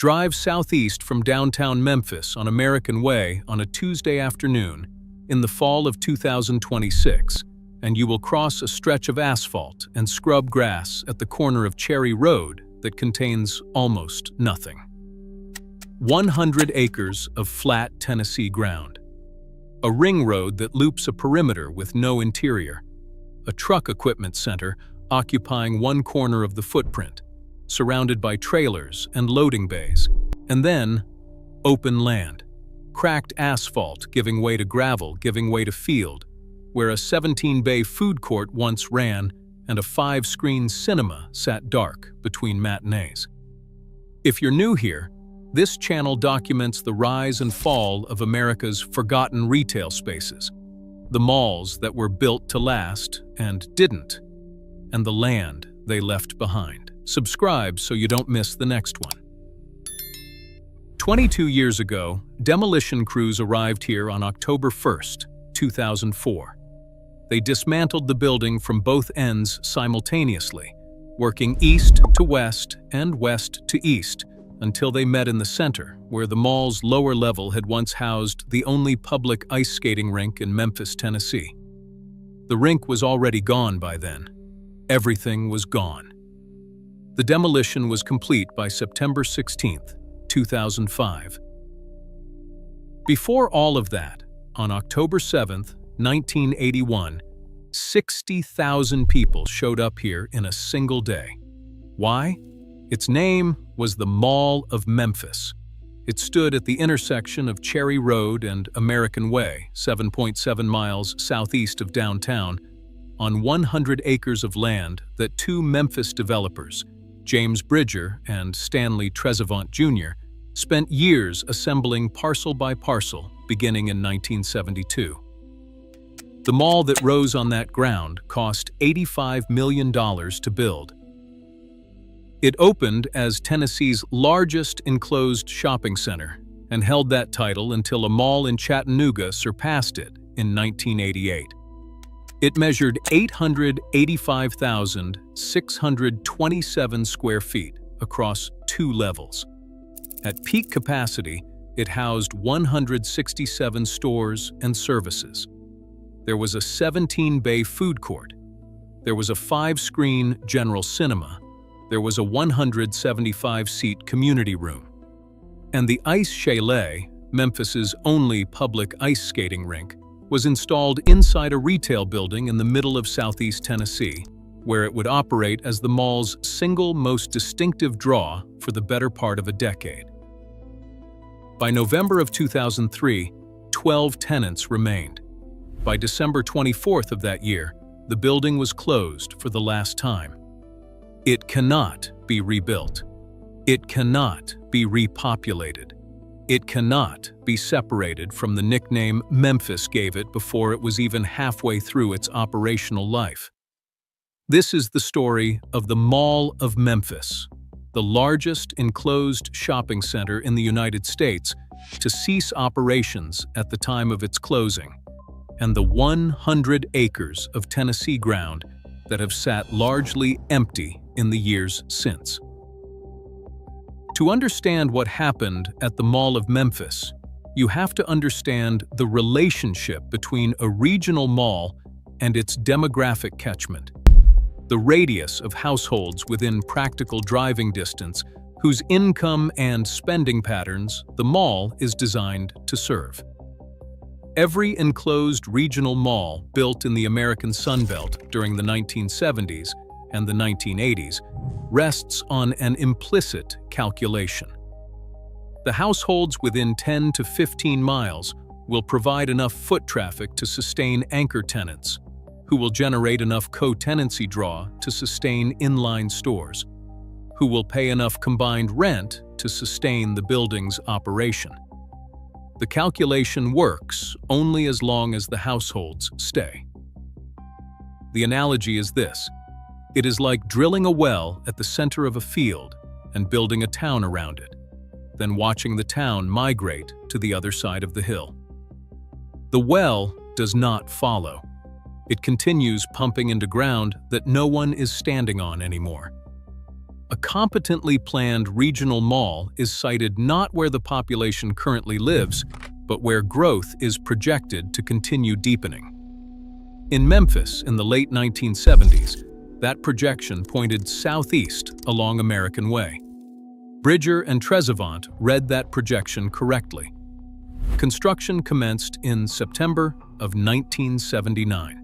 Drive southeast from downtown Memphis on American Way on a Tuesday afternoon in the fall of 2026, and you will cross a stretch of asphalt and scrub grass at the corner of Cherry Road that contains almost nothing. 100 acres of flat Tennessee ground. A ring road that loops a perimeter with no interior. A truck equipment center occupying one corner of the footprint, surrounded by trailers and loading bays. And then, open land. Cracked asphalt giving way to gravel, giving way to field, where a 17-bay food court once ran and a 5-screen cinema sat dark between matinees. If you're new here, this channel documents the rise and fall of America's forgotten retail spaces, the malls that were built to last and didn't, and the land they left behind. Subscribe so you don't miss the next one. 22 years ago, demolition crews arrived here on October 1st, 2004. They dismantled the building from both ends simultaneously, working east to west and west to east, until they met in the center, where the mall's lower level had once housed the only public ice skating rink in Memphis, Tennessee. The rink was already gone by then. Everything was gone. The demolition was complete by September 16, 2005. Before all of that, on October 7, 1981, 60,000 people showed up here in a single day. Why? Its name was the Mall of Memphis. It stood at the intersection of Cherry Road and American Way, 7.7 miles southeast of downtown, on 100 acres of land that two Memphis developers, James Bridger and Stanley Trezevant Jr., spent years assembling parcel by parcel beginning in 1972. The mall that rose on that ground cost $85 million to build. It opened as Tennessee's largest enclosed shopping center and held that title until a mall in Chattanooga surpassed it in 1988. It measured 885,627 square feet across 2 levels. At peak capacity, it housed 167 stores and services. There was a 17-bay food court. There was a 5-screen general cinema. There was a 175-seat community room. And the Ice Chalet, Memphis's only public ice skating rink, was installed inside a retail building in the middle of southeast Tennessee, where it would operate as the mall's single most distinctive draw for the better part of a decade. By November of 2003, 12 tenants remained. By December 24th of that year, the building was closed for the last time. It cannot be rebuilt. It cannot be repopulated. It cannot be separated from the nickname Memphis gave it before it was even halfway through its operational life. This is the story of the Mall of Memphis, the largest enclosed shopping center in the United States to cease operations at the time of its closing, and the 100 acres of Tennessee ground that have sat largely empty in the years since. To understand what happened at the Mall of Memphis, you have to understand the relationship between a regional mall and its demographic catchment, the radius of households within practical driving distance whose income and spending patterns the mall is designed to serve. Every enclosed regional mall built in the American Sunbelt during the 1970s and the 1980s rests on an implicit calculation. The households within 10 to 15 miles will provide enough foot traffic to sustain anchor tenants, who will generate enough co-tenancy draw to sustain inline stores, who will pay enough combined rent to sustain the building's operation. The calculation works only as long as the households stay. The analogy is this: it is like drilling a well at the center of a field and building a town around it, then watching the town migrate to the other side of the hill. The well does not follow. It continues pumping into ground that no one is standing on anymore. A competently planned regional mall is sited not where the population currently lives, but where growth is projected to continue deepening. In Memphis in the late 1970s, that projection pointed southeast along American Way. Bridger and Trezevant read that projection correctly. Construction commenced in September of 1979.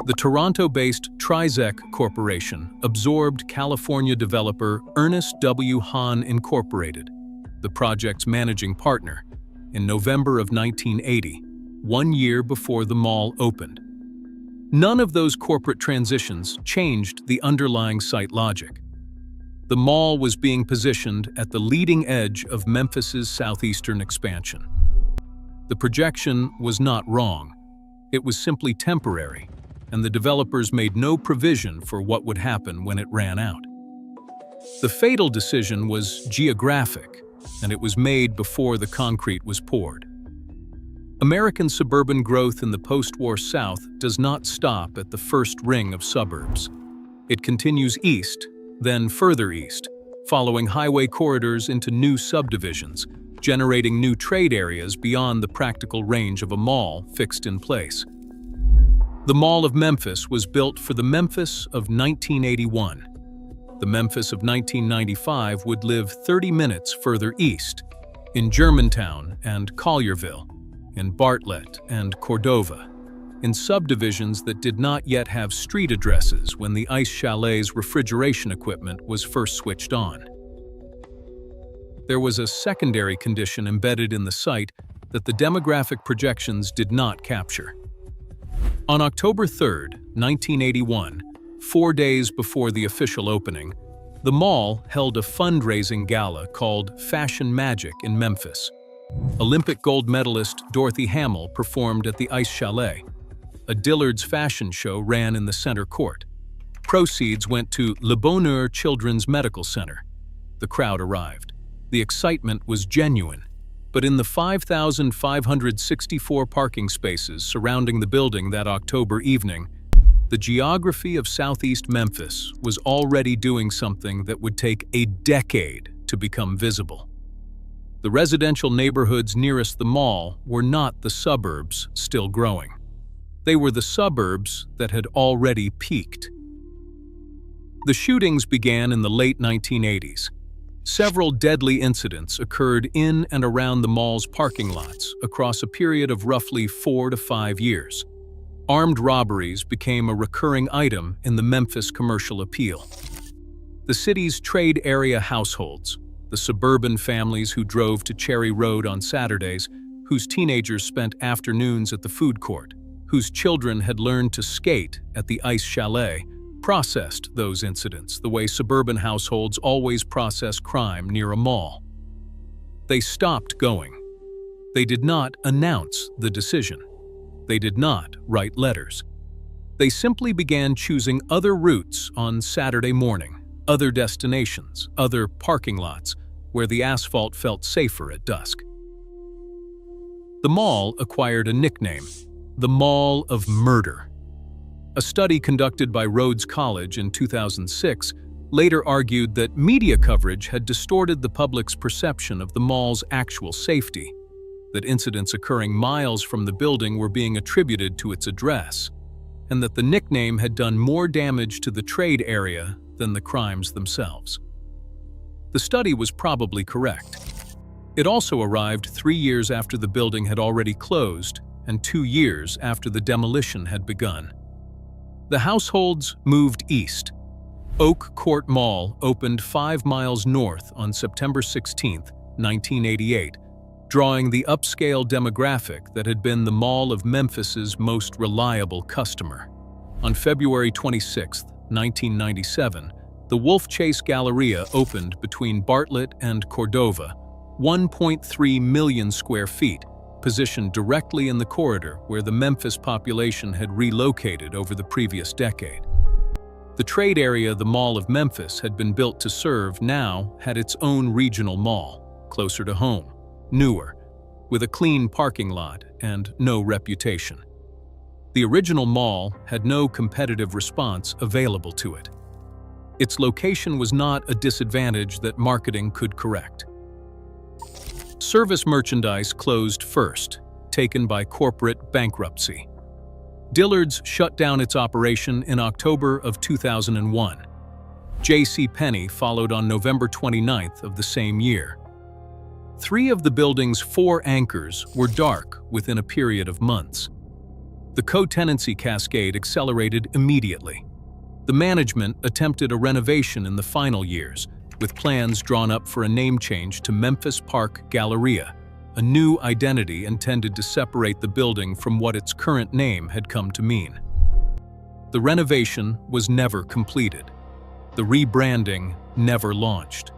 The Toronto-based Trizec Corporation absorbed California developer Ernest W. Hahn Incorporated, the project's managing partner, in November of 1980, 1 year before the mall opened. None of those corporate transitions changed the underlying site logic. The mall was being positioned at the leading edge of Memphis's southeastern expansion. The projection was not wrong. It was simply temporary, and the developers made no provision for what would happen when it ran out. The fatal decision was geographic, and it was made before the concrete was poured. American suburban growth in the post-war South does not stop at the first ring of suburbs. It continues east, then further east, following highway corridors into new subdivisions, generating new trade areas beyond the practical range of a mall fixed in place. The Mall of Memphis was built for the Memphis of 1981. The Memphis of 1995 would live 30 minutes further east, in Germantown and Collierville, in Bartlett and Cordova, in subdivisions that did not yet have street addresses when the Ice Chalet's refrigeration equipment was first switched on. There was a secondary condition embedded in the site that the demographic projections did not capture. On October 3, 1981, 4 days before the official opening, the mall held a fundraising gala called Fashion Magic in Memphis. Olympic gold medalist Dorothy Hamill performed at the Ice Chalet. A Dillard's fashion show ran in the center court. Proceeds went to Le Bonheur Children's Medical Center. The crowd arrived. The excitement was genuine, but in the 5,564 parking spaces surrounding the building that October evening, the geography of Southeast Memphis was already doing something that would take a decade to become visible. The residential neighborhoods nearest the mall were not the suburbs still growing. They were the suburbs that had already peaked. The shootings began in the late 1980s. Several deadly incidents occurred in and around the mall's parking lots across a period of roughly 4 to 5 years. Armed robberies became a recurring item in the Memphis commercial appeal. The city's trade area households, the suburban families who drove to Cherry Road on Saturdays, whose teenagers spent afternoons at the food court, whose children had learned to skate at the Ice Chalet, processed those incidents the way suburban households always process crime near a mall. They stopped going. They did not announce the decision. They did not write letters. They simply began choosing other routes on Saturday morning, other destinations, other parking lots, where the asphalt felt safer at dusk. The mall acquired a nickname, the Mall of Murder. A study conducted by Rhodes College in 2006 later argued that media coverage had distorted the public's perception of the mall's actual safety, that incidents occurring miles from the building were being attributed to its address, and that the nickname had done more damage to the trade area than the crimes themselves. The study was probably correct. It also arrived 3 years after the building had already closed and 2 years after the demolition had begun. The households moved east. Oak Court Mall opened 5 miles north on September 16, 1988, drawing the upscale demographic that had been the Mall of Memphis's most reliable customer. On February 26, 1997, the Wolf Chase Galleria opened between Bartlett and Cordova, 1.3 million square feet, positioned directly in the corridor where the Memphis population had relocated over the previous decade. The trade area the Mall of Memphis had been built to serve now had its own regional mall, closer to home, newer, with a clean parking lot and no reputation. The original mall had no competitive response available to it. Its location was not a disadvantage that marketing could correct. Service merchandise closed first, taken by corporate bankruptcy. Dillard's shut down its operation in October of 2001. JCPenney followed on November 29th of the same year. 3 of the building's 4 anchors were dark within a period of months. The co-tenancy cascade accelerated immediately. The management attempted a renovation in the final years, with plans drawn up for a name change to Memphis Park Galleria, a new identity intended to separate the building from what its current name had come to mean. The renovation was never completed. The rebranding never launched.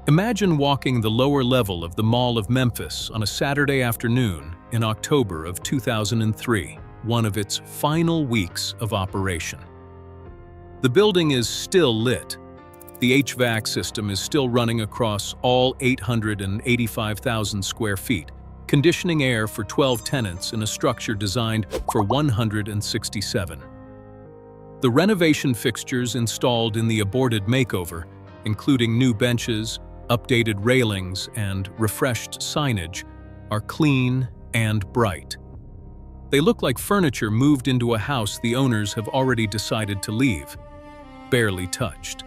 Imagine walking the lower level of the Mall of Memphis on a Saturday afternoon in October of 2003, one of its final weeks of operation. The building is still lit. The HVAC system is still running across all 885,000 square feet, conditioning air for 12 tenants in a structure designed for 167. The renovation fixtures installed in the aborted makeover, including new benches, updated railings, and refreshed signage, are clean and bright. They look like furniture moved into a house the owners have already decided to leave, barely touched,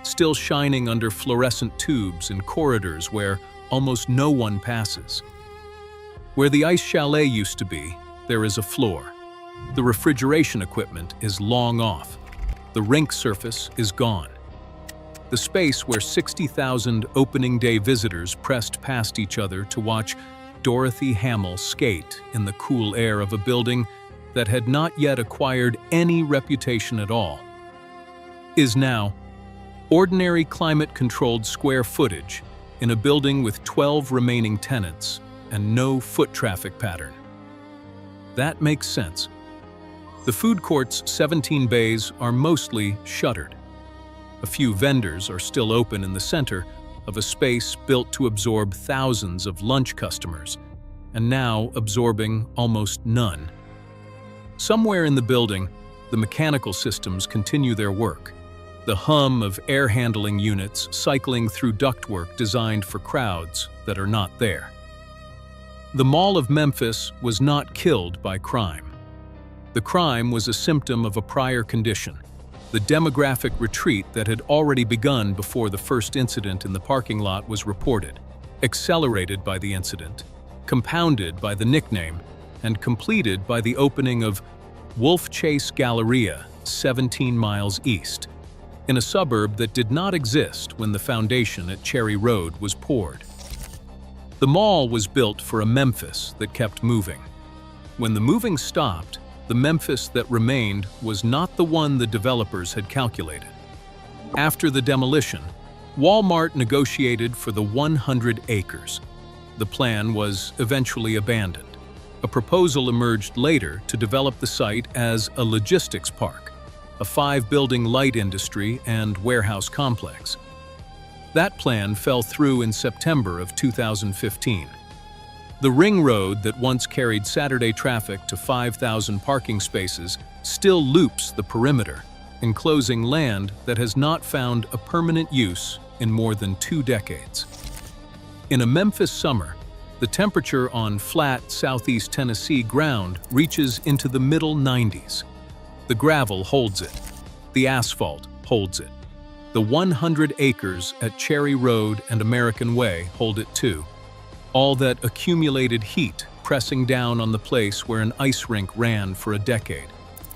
still shining under fluorescent tubes in corridors where almost no one passes. Where the ice chalet used to be, there is a floor. The refrigeration equipment is long off. The rink surface is gone. The space where 60,000 opening day visitors pressed past each other to watch Dorothy Hamill skate in the cool air of a building that had not yet acquired any reputation at all, is now ordinary climate-controlled square footage in a building with 12 remaining tenants and no foot traffic pattern. That makes sense. The food court's 17 bays are mostly shuttered. A few vendors are still open in the center of a space built to absorb thousands of lunch customers, and now absorbing almost none. Somewhere in the building, the mechanical systems continue their work. The hum of air handling units cycling through ductwork designed for crowds that are not there. The Mall of Memphis was not killed by crime. The crime was a symptom of a prior condition, the demographic retreat that had already begun before the first incident in the parking lot was reported, accelerated by the incident, compounded by the nickname, and completed by the opening of Wolf Chase Galleria, 17 miles east, in a suburb that did not exist when the foundation at Cherry Road was poured. The mall was built for a Memphis that kept moving. When the moving stopped, the Memphis that remained was not the one the developers had calculated. After the demolition, Walmart negotiated for the 100 acres. The plan was eventually abandoned. A proposal emerged later to develop the site as a logistics park, a 5-building light industry and warehouse complex. That plan fell through in September of 2015. The ring road that once carried Saturday traffic to 5,000 parking spaces still loops the perimeter, enclosing land that has not found a permanent use in more than 2 decades. In a Memphis summer, the temperature on flat southeast Tennessee ground reaches into the middle 90s. The gravel holds it. The asphalt holds it. The 100 acres at Cherry Road and American Way hold it too. All that accumulated heat pressing down on the place where an ice rink ran for a decade,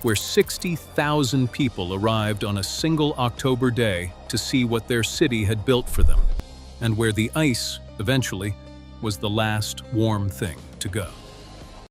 where 60,000 people arrived on a single October day to see what their city had built for them, and where the ice, eventually, was the last warm thing to go.